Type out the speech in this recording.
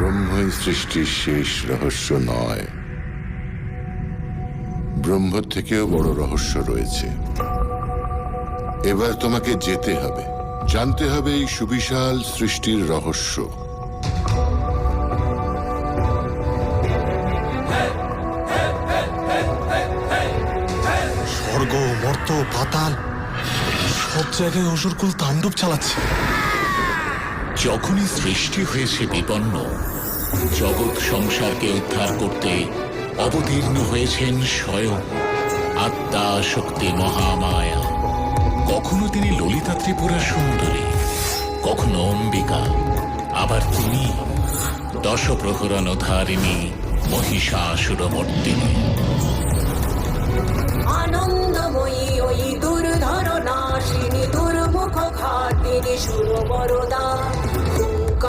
ব্রহ্মই সৃষ্টির শেষ রহস্য নয়, ব্রহ্ম থেকেও বড় রহস্য রয়েছে। এবার তোমাকে যেতে হবে, জানতে হবে এই সুবিশাল সৃষ্টির রহস্য। স্বর্গ, মর্ত, পাতাল সব জায়গায় অসুরকুল তাণ্ডব চালাচ্ছে। যখনই সৃষ্টি হয়েছে বিপন্ন, জগৎ সংসারকে উদ্ধার করতে অবতীর্ণ হয়েছেন স্বয়ং আত্মা শক্তি মহামায়া। কখনো তিনি ললিতা ত্রিপুরা সুন্দরী, কখনো অম্বিকা, আবার তিনি দশপ্রহরণধারিণী মহিষাসুরমর্দিনী। আনন্দময়ী ওই দুর্ধর নাশিনী দুর্মুখ ঘাটিনী সুরবরদা।